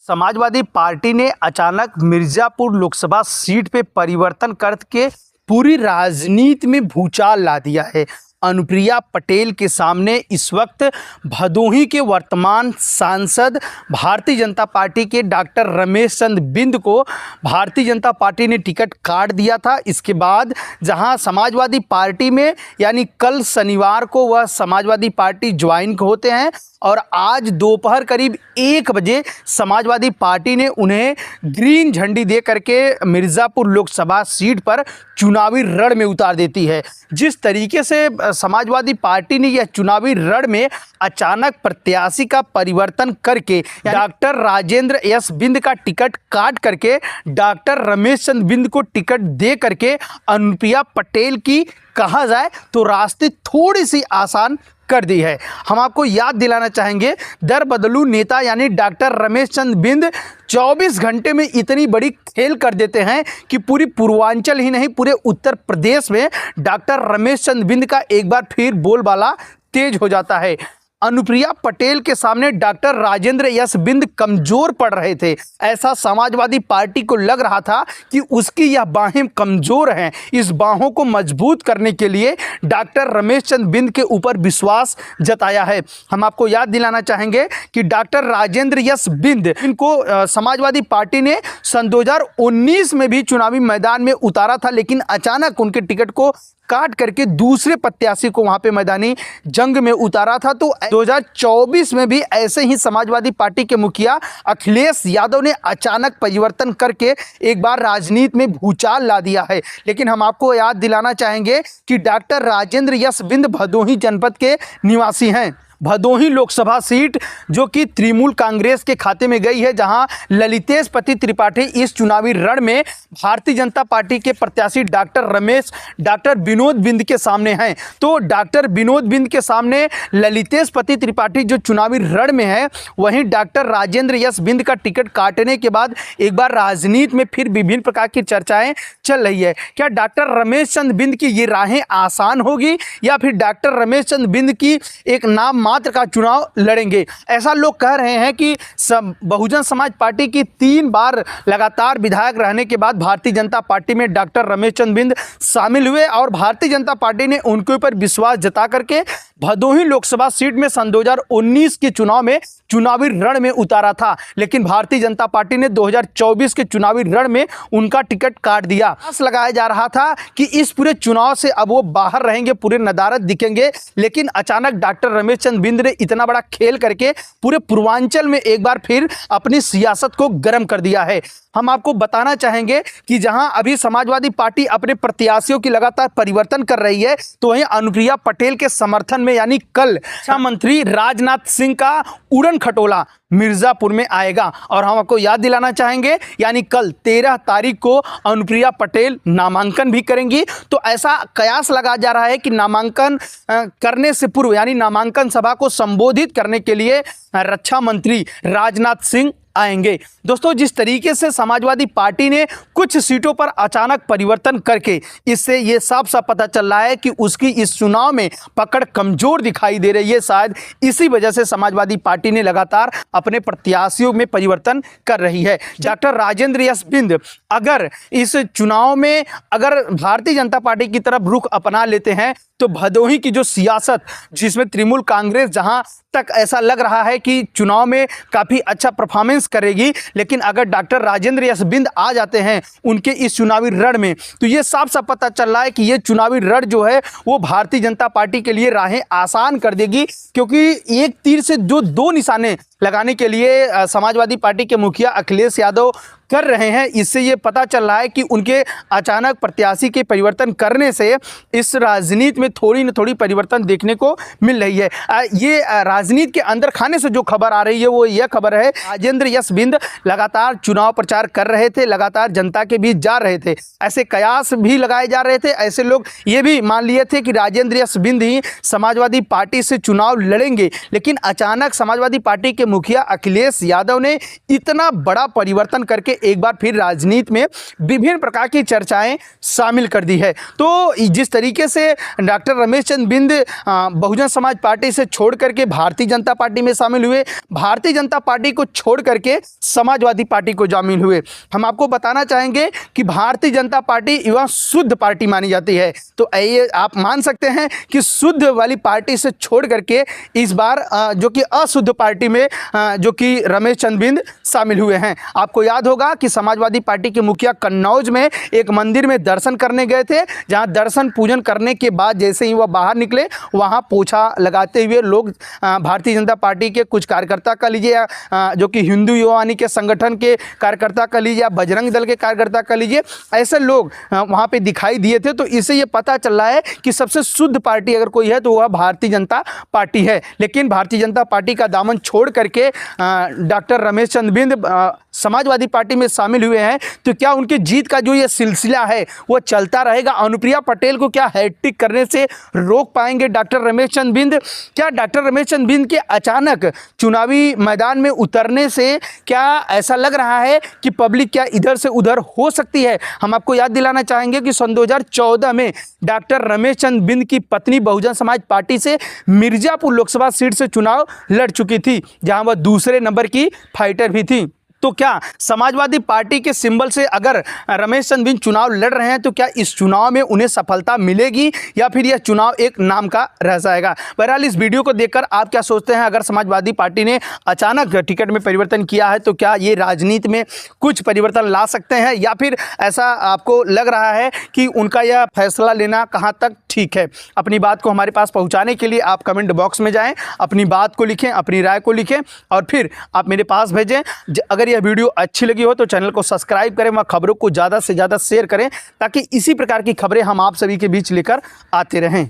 Samajwadi party ने अचानक Mirzapur Lok Sabha seat पे परिवर्तन करके पूरी राजनीति में भूचाल ला दिया है। अनुप्रिया पटेल के सामने इस वक्त भदोही के वर्तमान सांसद भारतीय जनता पार्टी के डॉक्टर रमेश चंद्र बिंद को भारतीय जनता पार्टी ने टिकट काट दिया था। इसके बाद जहां समाजवादी पार्टी में यानी कल शनिवार को वह समाजवादी पार्टी ज्वाइन होते हैं और आज दोपहर करीब 1 बजे समाजवादी पार्टी ने उन्हें ग्रीन झंडी दे करके मिर्ज़ापुर लोकसभा सीट पर चुनावी रण में उतार देती है। जिस तरीके से समाजवादी पार्टी ने यह चुनावी रण में अचानक प्रत्याशी का परिवर्तन करके डॉक्टर राजेंद्र एस बिंद का टिकट काट करके डॉक्टर रमेश चंद्र बिंद को टिकट दे करके अनुप्रिया पटेल की कहा जाए तो रास्ते थोड़ी सी आसान कर दी है। हम आपको याद दिलाना चाहेंगे दर बदलू नेता यानी डॉक्टर रमेश चंद्र बिंद 24 घंटे में इतनी बड़ी खेल कर देते हैं कि पूरी पूर्वांचल ही नहीं पूरे उत्तर प्रदेश में डॉक्टर रमेश चंद्र बिंद का एक बार फिर बोलबाला तेज हो जाता है। अनुप्रिया पटेल के सामने डॉक्टर राजेंद्र एस बिंद कमजोर पड़ रहे थे। ऐसा समाजवादी पार्टी को लग रहा था कि उसकी यह बाहें कमजोर हैं। इस बाहों को मजबूत करने के लिए डॉक्टर रमेश चंद्र बिंद के ऊपर विश्वास जताया है। हम आपको याद दिलाना चाहेंगे कि डॉक्टर राजेंद्र एस बिंद इनको समाजवादी पार्टी ने सन 2019 में भी चुनावी मैदान में उतारा था, लेकिन अचानक उनके टिकट को काट करके दूसरे प्रत्याशी को वहां पे मैदानी जंग में उतारा था। तो 2024 में भी ऐसे ही समाजवादी पार्टी के मुखिया अखिलेश यादव ने अचानक परिवर्तन करके एक बार राजनीति में भूचाल ला दिया है। लेकिन हम आपको याद दिलाना चाहेंगे कि डॉक्टर राजेंद्र एस बिंद भदोही जनपद के निवासी हैं। भदोही लोकसभा सीट जो कि तृणमूल कांग्रेस के खाते में गई है, जहां ललितेश पति त्रिपाठी इस चुनावी रण में भारतीय जनता पार्टी के प्रत्याशी डॉक्टर विनोद बिंद के सामने हैं। तो डॉक्टर विनोद बिंद के सामने ललितेश पति त्रिपाठी जो चुनावी रण में है, वहीं डॉक्टर राजेंद्र एस बिंद का टिकट काटने के बाद एक बार राजनीति में फिर विभिन्न प्रकार की चर्चाएं चल रही है। क्या डॉक्टर रमेश चंद्र बिंद की ये राहें आसान होगी या फिर डॉक्टर रमेश चंद्र बिंद की एक नाम मात्र का चुनाव लड़ेंगे? ऐसा लोग कह रहे हैं कि बहुजन समाज पार्टी की 3 बार लगातार विधायक रहने के बाद भारतीय जनता पार्टी में डॉक्टर रमेश चंद्र बिंद शामिल हुए और भारतीय जनता पार्टी ने उनके ऊपर विश्वास जता करके भदोही लोकसभा सीट में सन 2019 के चुनाव में चुनावी रण में उतारा था। लेकिन भारतीय जनता पार्टी ने 2024 के चुनावी रण में उनका टिकट काट दिया। आस लगाया जा रहा था कि इस पूरे चुनाव से अब वो बाहर रहेंगे, पूरे नदारद दिखेंगे। लेकिन अचानक डॉक्टर रमेश चंद्र बिंद ने इतना बड़ा खेल करके पूरे पूर्वांचल में एक बार फिर अपनी सियासत को गर्म कर दिया है। हम आपको बताना चाहेंगे कि जहां अभी समाजवादी पार्टी अपने प्रत्याशियों की लगातार परिवर्तन कर रही है, तो वहीं अनुप्रिया पटेल के समर्थन में यानी कल रक्षा मंत्री राजनाथ सिंह का उड़न खटोला मिर्जापुर में आएगा। और हम आपको याद दिलाना चाहेंगे यानी कल 13 तारीख को अनुप्रिया पटेल नामांकन भी करेंगी। तो ऐसा कयास लगा जा रहा है कि नामांकन करने से पूर्व यानी नामांकन सभा को संबोधित करने के लिए रक्षा मंत्री राजनाथ सिंह आएंगे। दोस्तों, जिस तरीके से समाजवादी पार्टी ने कुछ सीटों पर अचानक परिवर्तन करके इससे ये साफ साफ पता चल रहा है कि उसकी इस चुनाव में पकड़ कमजोर दिखाई दे रही है। शायद इसी वजह से समाजवादी पार्टी ने लगातार अपने प्रत्याशियों में परिवर्तन कर रही है। डॉक्टर राजेंद्र एस बिंद अगर इस चुनाव में अगर भारतीय जनता पार्टी की तरफ रुख अपना लेते हैं तो भदोही की जो सियासत जिसमें तृणमूल कांग्रेस जहां तक ऐसा लग रहा है कि चुनाव में काफ़ी अच्छा परफॉर्मेंस करेगी, लेकिन अगर डॉक्टर राजेंद्र एस बिंद आ जाते हैं उनके इस चुनावी रण में तो ये साफ साफ पता चल रहा है कि ये चुनावी रण जो है वो भारतीय जनता पार्टी के लिए राहें आसान कर देगी। क्योंकि एक तीर से जो 2 निशाने लगाने के लिए समाजवादी पार्टी के मुखिया अखिलेश यादव कर रहे हैं, इससे ये पता चल रहा है कि उनके अचानक प्रत्याशी के परिवर्तन करने से इस राजनीति में थोड़ी न थोड़ी परिवर्तन देखने को मिल रही है। ये राजनीति के अंदर खाने से जो खबर आ रही है वो यह खबर है राजेंद्र एस बिंद लगातार चुनाव प्रचार कर रहे थे, लगातार जनता के बीच जा रहे थे। ऐसे कयास भी लगाए जा रहे थे, ऐसे लोग ये भी मान लिए थे कि राजेंद्र एस बिंद ही समाजवादी पार्टी से चुनाव लड़ेंगे। लेकिन अचानक समाजवादी पार्टी के मुखिया अखिलेश यादव ने इतना बड़ा परिवर्तन करके एक बार फिर राजनीति में विभिन्न प्रकार की चर्चाएं शामिल कर दी है। तो जिस तरीके से डॉक्टर रमेश चंद्र बिंद बहुजन समाज पार्टी से छोड़ करके भारतीय जनता पार्टी में शामिल हुए, भारतीय जनता पार्टी को छोड़ करके समाजवादी पार्टी को शामिल हुए। हम आपको बताना चाहेंगे कि भारतीय जनता पार्टी युवा शुद्ध पार्टी मानी जाती है। तो ये आप मान सकते हैं कि शुद्ध वाली पार्टी से छोड़ करके इस बार जो कि अशुद्ध पार्टी में जो कि रमेश चंद्र बिंद शामिल हुए हैं। आपको याद होगा कि समाजवादी पार्टी के मुखिया कन्नौज में एक मंदिर में दर्शन करने गए थे, जहां दर्शन पूजन करने के बाद जैसे ही वह बाहर निकले, वहां पोछा लगाते हुए लोग भारतीय जनता पार्टी के कुछ कार्यकर्ता का लीजिए या जो कि हिंदू युवानी के संगठन के कार्यकर्ता का लीजिए या बजरंग दल के कार्यकर्ता का लीजिए, ऐसे लोग वहां पे दिखाई दिए थे। तो इससे ये पता चल रहा है कि सबसे शुद्ध पार्टी अगर कोई है तो वह भारतीय जनता पार्टी है। लेकिन भारतीय जनता पार्टी का दामन छोड़ करके डॉक्टर रमेश चंद्र बिंद समाजवादी पार्टी में शामिल हुए हैं। तो क्या उनकी जीत का जो ये सिलसिला है वो चलता रहेगा? अनुप्रिया पटेल को क्या हैट्रिक करने से रोक पाएंगे डॉक्टर रमेश चंद्र बिंद? क्या डॉक्टर रमेश चंद्र बिंद के अचानक चुनावी मैदान में उतरने से क्या ऐसा लग रहा है कि पब्लिक क्या इधर से उधर हो सकती है? हम आपको याद दिलाना चाहेंगे कि सन 2014 में डॉक्टर रमेश चंद्र बिंद की पत्नी बहुजन समाज पार्टी से मिर्जापुर लोकसभा सीट से चुनाव लड़ चुकी थी, जहां वह दूसरे नंबर की फाइटर भी थी। तो क्या समाजवादी पार्टी के सिंबल से अगर रमेश चंद्र बिंद चुनाव लड़ रहे हैं तो क्या इस चुनाव में उन्हें सफलता मिलेगी या फिर यह चुनाव एक नाम का रह जाएगा? बहरहाल इस वीडियो को देखकर आप क्या सोचते हैं? अगर समाजवादी पार्टी ने अचानक टिकट में परिवर्तन किया है तो क्या ये राजनीति में कुछ परिवर्तन ला सकते हैं या फिर ऐसा आपको लग रहा है कि उनका यह फैसला लेना कहाँ तक ठीक है? अपनी बात को हमारे पास पहुँचाने के लिए आप कमेंट बॉक्स में जाएँ, अपनी बात को लिखें, अपनी राय को लिखें और फिर आप मेरे पास भेजें। अगर यह वीडियो अच्छी लगी हो तो चैनल को सब्सक्राइब करें व खबरों को ज़्यादा से ज़्यादा शेयर करें ताकि इसी प्रकार की खबरें हम आप सभी के बीच लेकर आते रहें।